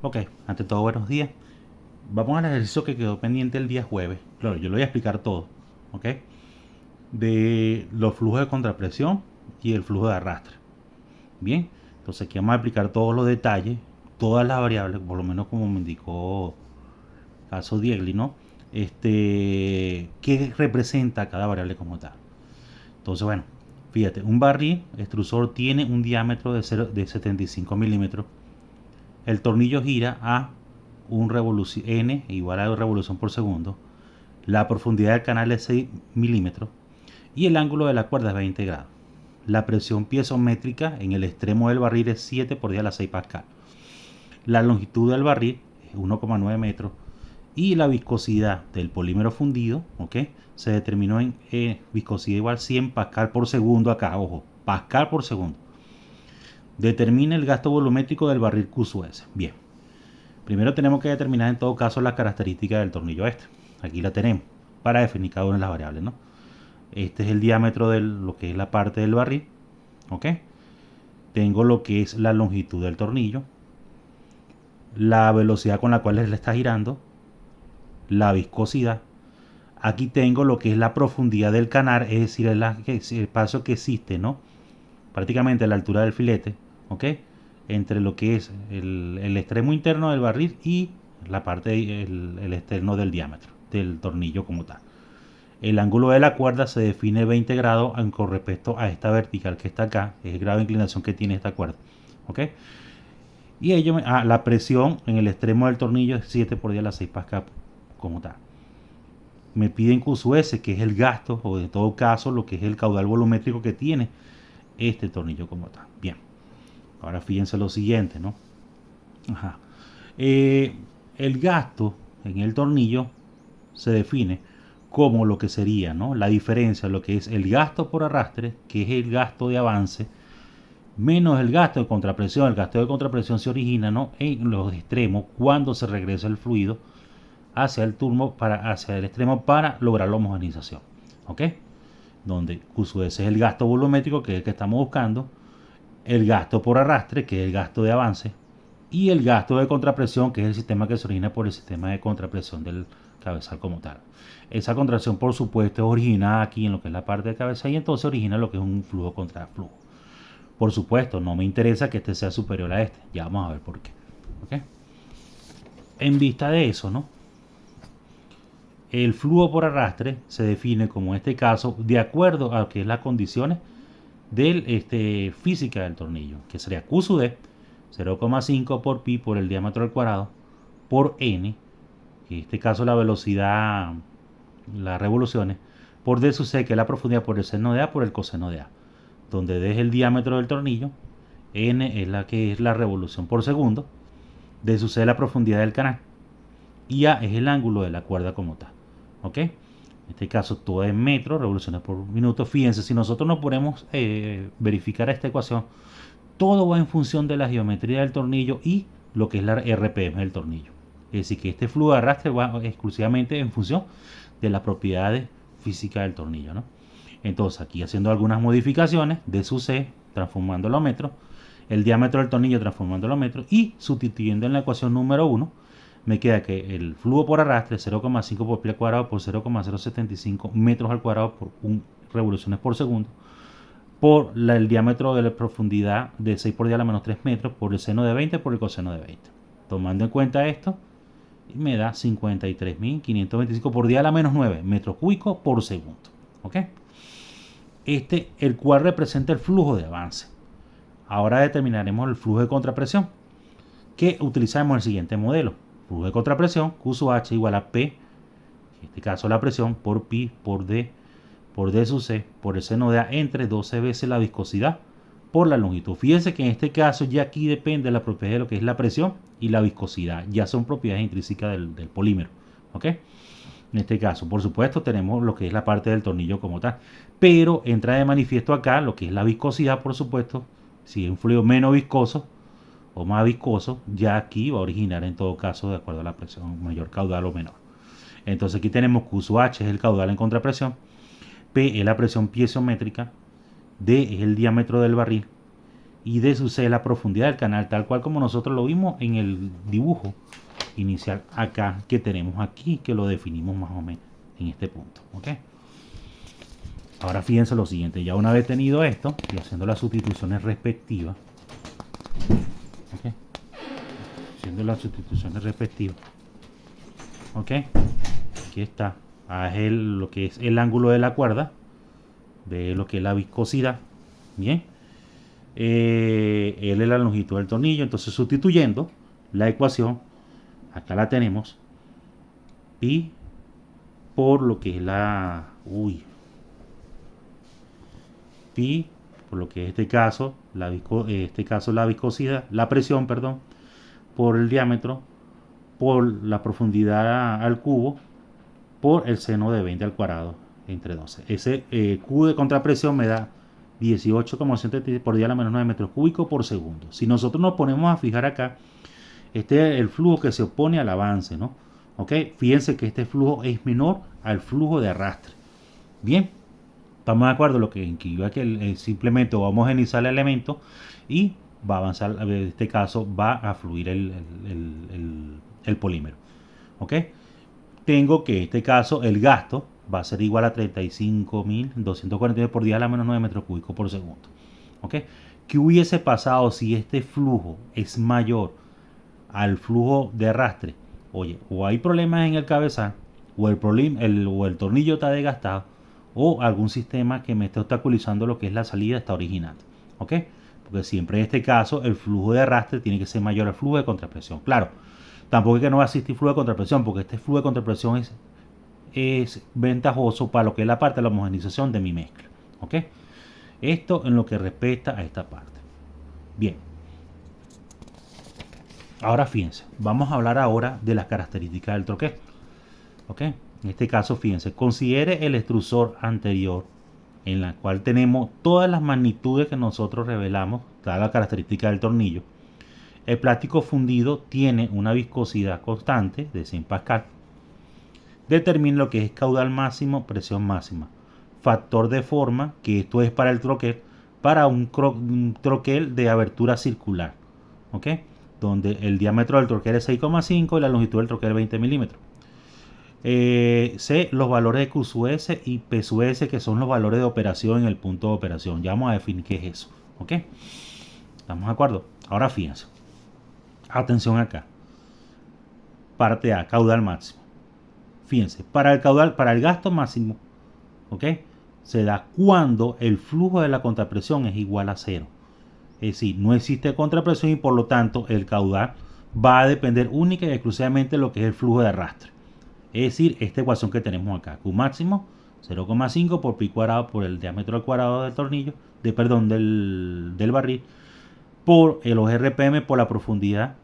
Ok, ante todo buenos días. Vamos al ejercicio que quedó pendiente el día jueves. Claro, yo lo voy a explicar todo, ¿ok? De los flujos de contrapresión y el flujo de arrastre. Bien, entonces aquí vamos a explicar todos los detalles, todas las variables, por lo menos como me indicó caso Diegli, ¿no? ¿Qué representa cada variable como tal? Entonces, bueno, fíjate, un barril extrusor tiene un diámetro de 75 milímetros. El tornillo gira a un revolución n igual a revolución por segundo. La profundidad del canal es 6 milímetros y el ángulo de la cuerda es 20 grados. La presión piezométrica en el extremo del barril es 7 por 10 a la 6 pascal. La longitud del barril es 1,9 metros y la viscosidad del polímero fundido, ¿ok? Se determinó en viscosidad igual 100 pascal por segundo acá, ojo, pascal por segundo. Determina el gasto volumétrico del barril Q/S. Bien, primero tenemos que determinar en todo caso la característica del tornillo este. Aquí la tenemos para definir cada una de las variables, ¿no? Este es el diámetro de lo que es la parte del barril, ¿ok? Tengo lo que es la longitud del tornillo, la velocidad con la cual le está girando, la viscosidad. Aquí tengo lo que es la profundidad del canal, es decir, el espacio que existe, ¿no? Prácticamente a la altura del filete, ¿ok? Entre lo que es el extremo interno del barril y la parte, el externo del diámetro del tornillo como tal. El ángulo de la cuerda se define 20 grados con respecto a esta vertical que está acá, es el grado de inclinación que tiene esta cuerda, ¿ok? Y la presión en el extremo del tornillo es 7 por 10 a la 6 pascal como tal. Me piden Q/S, que es el gasto, o en todo caso, lo que es el caudal volumétrico que tiene este tornillo como tal. Bien, ahora fíjense lo siguiente, ¿no? Ajá. El gasto en el tornillo se define como lo que sería, ¿no? La diferencia, lo que es el gasto por arrastre, que es el gasto de avance, menos el gasto de contrapresión. El gasto de contrapresión se origina, ¿no?, en los extremos cuando se regresa el fluido hacia el turbo, hacia el extremo para lograr la homogenización, ¿ok? Donde Q/S es el gasto volumétrico, que es el que estamos buscando, el gasto por arrastre, que es el gasto de avance, y el gasto de contrapresión, que es el sistema que se origina por el sistema de contrapresión del cabezal como tal. Esa contracción, por supuesto, es originada aquí en lo que es la parte de cabeza y entonces origina lo que es un flujo contra flujo. Por supuesto, no me interesa que este sea superior a este. Ya vamos a ver por qué. ¿Okay? En vista de eso, ¿no?, el flujo por arrastre se define como en este caso de acuerdo a lo que es las condiciones de física del tornillo, que sería Q/D 0,5 por pi por el diámetro al cuadrado por n, en este caso la velocidad, las revoluciones, por D/C, que es la profundidad, por el seno de A por el coseno de A, donde D es el diámetro del tornillo, n es la que es la revolución por segundo, D/C es la profundidad del canal y A es el ángulo de la cuerda como tal, ¿ok? En este caso todo es metros, revoluciones por minuto. Fíjense, si nosotros no podemos verificar esta ecuación, todo va en función de la geometría del tornillo y lo que es la RPM del tornillo. Es decir, que este flujo de arrastre va exclusivamente en función de las propiedades físicas del tornillo, ¿no? Entonces, aquí haciendo algunas modificaciones, D/C transformándolo a metros, el diámetro del tornillo transformándolo a metros y sustituyendo en la ecuación número 1, me queda que el flujo por arrastre 0,5 por pi al cuadrado por 0,075 metros al cuadrado por 1 revoluciones por segundo, por el diámetro de la profundidad de 6 por 10 a la menos 3 metros, por el seno de 20 por el coseno de 20. Tomando en cuenta esto, me da 53.525 por 10 a la menos 9 metros cúbicos por segundo. ¿Ok? El cual representa el flujo de avance. Ahora determinaremos el flujo de contrapresión, que utilizamos el siguiente modelo. Flujo de contrapresión, Q/H igual a P, en este caso la presión, por pi, por D sub C, por el seno de A, entre 12 veces la viscosidad por la longitud. Fíjense que en este caso ya aquí depende de la propiedad de lo que es la presión y la viscosidad. Ya son propiedades intrínsecas del polímero. ¿Ok? En este caso, por supuesto, tenemos lo que es la parte del tornillo como tal. Pero entra de manifiesto acá lo que es la viscosidad, por supuesto. Si es un fluido menos viscoso o más viscoso, ya aquí va a originar en todo caso de acuerdo a la presión, mayor caudal o menor. Entonces aquí tenemos Q/H es el caudal en contrapresión, P es la presión piezométrica, D es el diámetro del barril y D sub C es la profundidad del canal, tal cual como nosotros lo vimos en el dibujo inicial acá que tenemos aquí, que lo definimos más o menos en este punto. ¿Ok? Ahora fíjense lo siguiente, ya una vez tenido esto y haciendo las sustituciones respectivas, ¿ok? Haciendo las sustituciones respectivas, ¿ok? Aquí está, haz lo que es el ángulo de la cuerda, ve lo que es la viscosidad, bien, L es la longitud del tornillo, entonces sustituyendo la ecuación, acá la tenemos, pi por lo que es la, pi por lo que es este caso la viscosidad, la presión, perdón, por el diámetro, por la profundidad al cubo, por el seno de 20 al cuadrado entre 12. Ese Q de contrapresión me da 18,1 por día a la menos 9 metros cúbicos por segundo. Si nosotros nos ponemos a fijar acá, este es el flujo que se opone al avance, ¿no? ¿Ok? Fíjense que este flujo es menor al flujo de arrastre. Bien, estamos de acuerdo lo que iba que simplemente va a homogenizar el elemento y va a avanzar, en este caso va a fluir el polímero. ¿Ok? Tengo que en este caso el gasto va a ser igual a 35.249 por día a la menos 9 metros cúbicos por segundo. ¿Ok? ¿Qué hubiese pasado si este flujo es mayor al flujo de arrastre? Oye, o hay problemas en el cabezal, o el tornillo está desgastado, o algún sistema que me esté obstaculizando lo que es la salida está originando. ¿Ok? Porque siempre en este caso el flujo de arrastre tiene que ser mayor al flujo de contrapresión. Claro, tampoco es que no va a existir flujo de contrapresión, porque este flujo de contrapresión es ventajoso para lo que es la parte de la homogenización de mi mezcla. ¿Ok? Esto en lo que respecta a esta parte. Bien. Ahora fíjense, vamos a hablar ahora de las características del troquel. ¿Ok? En este caso, fíjense, considere el extrusor anterior en la cual tenemos todas las magnitudes que nosotros revelamos, toda la característica del tornillo. El plástico fundido tiene una viscosidad constante de 100 pascal. Determine lo que es caudal máximo, presión máxima. Factor de forma, que esto es para el troquel, para un troquel de abertura circular. ¿Ok? Donde el diámetro del troquel es 6,5 y la longitud del troquel es 20 milímetros. C, los valores de Q sub S y P sub S, que son los valores de operación en el punto de operación. Ya vamos a definir qué es eso. ¿Ok? ¿Estamos de acuerdo? Ahora fíjense. Atención acá. Parte A, caudal máximo. Fíjense, para el gasto máximo, ¿ok? Se da cuando el flujo de la contrapresión es igual a cero. Es decir, no existe contrapresión y por lo tanto el caudal va a depender única y exclusivamente de lo que es el flujo de arrastre. Es decir, esta ecuación que tenemos acá, Q máximo 0,5 por pi cuadrado por el diámetro al cuadrado del tornillo, del barril, por los RPM por la profundidad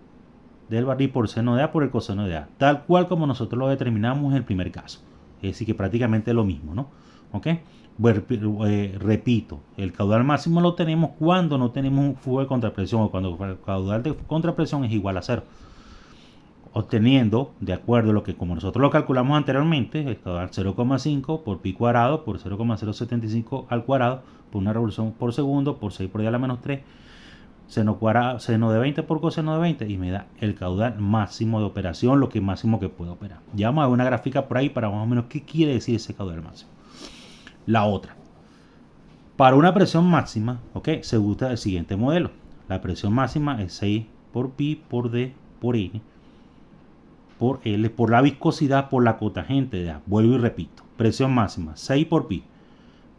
del barril por seno de A por el coseno de A, tal cual como nosotros lo determinamos en el primer caso. Es decir, que prácticamente lo mismo, ¿no? ¿Ok? Repito, el caudal máximo lo tenemos cuando no tenemos un flujo de contrapresión o cuando el caudal de contrapresión es igual a cero. Obteniendo, de acuerdo a lo que como nosotros lo calculamos anteriormente, el caudal 0,5 por pi cuadrado por 0,075 al cuadrado por una revolución por segundo por 6 por 10 a la menos 3 seno de 20 por coseno de 20 y me da el caudal máximo de operación, lo que máximo que puede operar. Ya vamos a ver una gráfica por ahí para más o menos qué quiere decir ese caudal máximo. La otra, para una presión máxima, ¿ok? Se usa el siguiente modelo. La presión máxima es 6 por pi por D por N por L por la viscosidad por la cotangente de A. Vuelvo y repito, presión máxima 6 por pi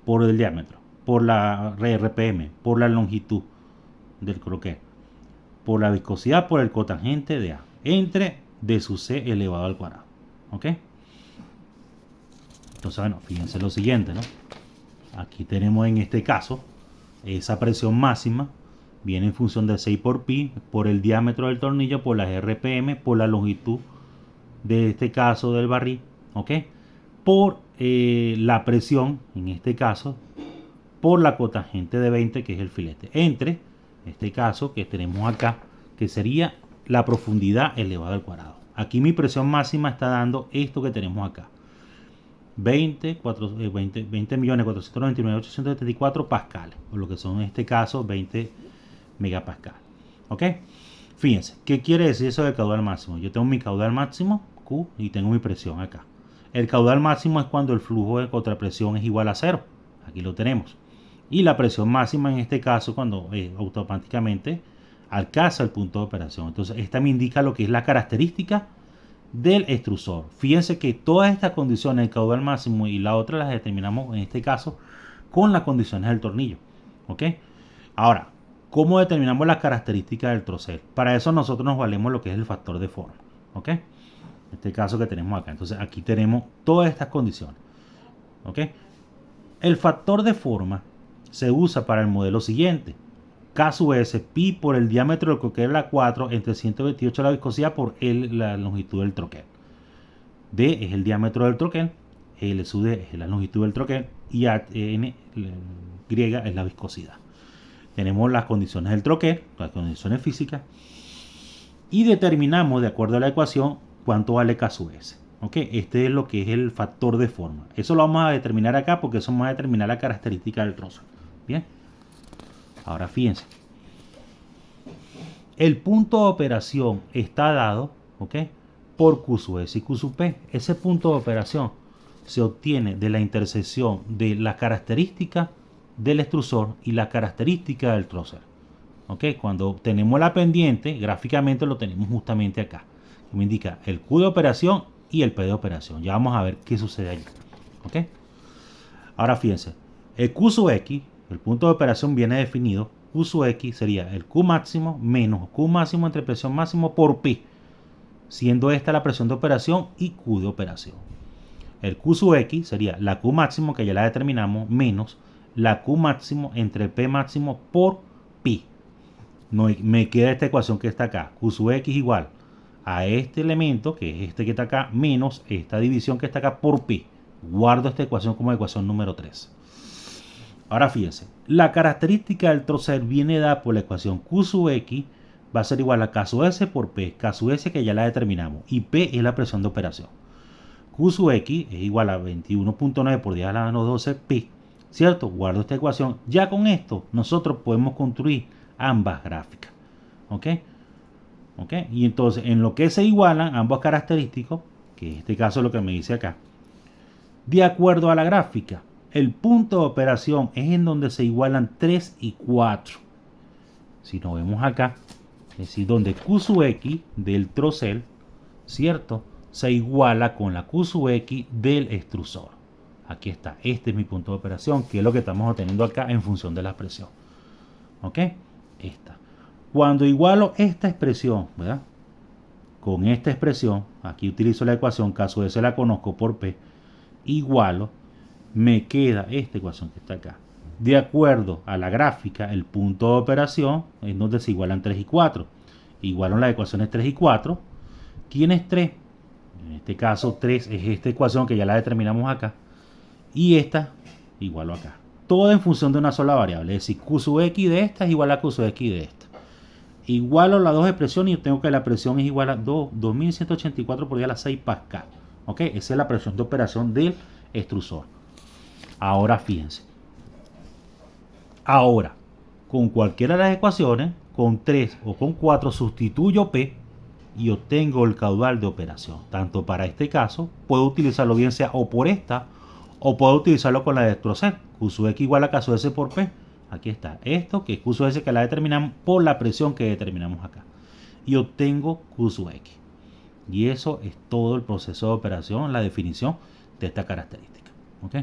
por el diámetro, por la RPM, por la longitud del croquet, por la viscosidad por el cotangente de A entre D sub C elevado al cuadrado. ¿Ok? Entonces, bueno, fíjense lo siguiente, ¿no? Aquí tenemos en este caso esa presión máxima viene en función de 6 por pi por el diámetro del tornillo, por las RPM, por la longitud de este caso del barril, ¿ok? Por la presión, en este caso, por la cotangente de 20, que es el filete, entre este caso que tenemos acá, que sería la profundidad elevada al cuadrado. Aquí mi presión máxima está dando esto que tenemos acá. 20.499.874 pascales, por lo que son en este caso 20 megapascal. ¿Ok? Fíjense, ¿qué quiere decir eso de caudal máximo? Yo tengo mi caudal máximo, Q, y tengo mi presión acá. El caudal máximo es cuando el flujo de contrapresión es igual a 0. Aquí lo tenemos. Y la presión máxima en este caso cuando automáticamente alcanza el punto de operación. Entonces esta me indica lo que es la característica del extrusor. Fíjense que todas estas condiciones, el caudal máximo y la otra, las determinamos en este caso con las condiciones del tornillo. ¿Ok? Ahora, ¿cómo determinamos las características del trocel? Para eso nosotros nos valemos lo que es el factor de forma. ¿Ok? En este caso que tenemos acá. Entonces aquí tenemos todas estas condiciones. ¿Ok? El factor de forma se usa para el modelo siguiente. K sub S, pi por el diámetro del troquel la 4 entre 128 la viscosidad por L la longitud del troquel. D es el diámetro del troquel, L sub D es la longitud del troquel y N griega es la viscosidad. Tenemos las condiciones del troquel, las condiciones físicas y determinamos de acuerdo a la ecuación cuánto vale K sub S. ¿Okay? Este es lo que es el factor de forma. Eso lo vamos a determinar acá porque eso va a determinar la característica del trozo. Bien. Ahora fíjense. El punto de operación está dado, ¿ok?, por Q sub S y Q sub P. Ese punto de operación se obtiene de la intersección de la característica del extrusor y la característica del trocel. ¿Ok? Cuando tenemos la pendiente, gráficamente lo tenemos justamente acá. Que me indica el Q de operación y el P de operación. Ya vamos a ver qué sucede allí. ¿Ok? Ahora fíjense. El Q sub X, el punto de operación viene definido. Q sub X sería el Q máximo menos Q máximo entre presión máximo por P, siendo esta la presión de operación y Q de operación. El Q sub X sería la Q máximo, que ya la determinamos, menos la Q máximo entre P máximo por Pi. No, me queda esta ecuación que está acá. Q sub X igual a este elemento, que es este que está acá, menos esta división que está acá por Pi. Guardo esta ecuación como ecuación número 3. Ahora fíjense, la característica del trocel viene dada por la ecuación Q sub X va a ser igual a K sub S por P. K sub S que ya la determinamos y P es la presión de operación. Q sub X es igual a 21.9 por 10 a la menos 12 Pi. ¿Cierto? Guardo esta ecuación. Ya con esto nosotros podemos construir ambas gráficas. ¿Ok? ¿Ok? Y entonces en lo que se igualan ambos característicos, que en este caso es lo que me dice acá, de acuerdo a la gráfica, el punto de operación es en donde se igualan 3 y 4. Si nos vemos acá, es decir, donde Q sub X del trocel, ¿cierto?, se iguala con la Q sub X del extrusor. Aquí está, este es mi punto de operación, que es lo que estamos obteniendo acá en función de la expresión. ¿Ok? Esta. Cuando igualo esta expresión, ¿verdad?, con esta expresión, aquí utilizo la ecuación, K sub S la conozco por P, igualo, me queda esta ecuación que está acá. De acuerdo a la gráfica, el punto de operación es donde se igualan 3 y 4. Igualan las ecuaciones 3 y 4. ¿Quién es 3? En este caso 3 es esta ecuación que ya la determinamos acá. Y esta igualo acá. Todo en función de una sola variable. Es decir, Q sub X de esta es igual a Q sub X de esta. Igualo las dos expresiones y tengo que la presión es igual a 2184 por 10 a la 6 pascal. ¿Ok? Esa es la presión de operación del extrusor. Ahora fíjense. Ahora, con cualquiera de las ecuaciones, con 3 o con 4, sustituyo P y obtengo el caudal de operación. Tanto para este caso, puedo utilizarlo bien sea o por esta, o puedo utilizarlo con la de trocel. Q sub X igual a K sub S por P. Aquí está. Esto que es Q sub S que la determinamos por la presión que determinamos acá. Y obtengo Q sub X. Y eso es todo el proceso de operación, la definición de esta característica. ¿Ok?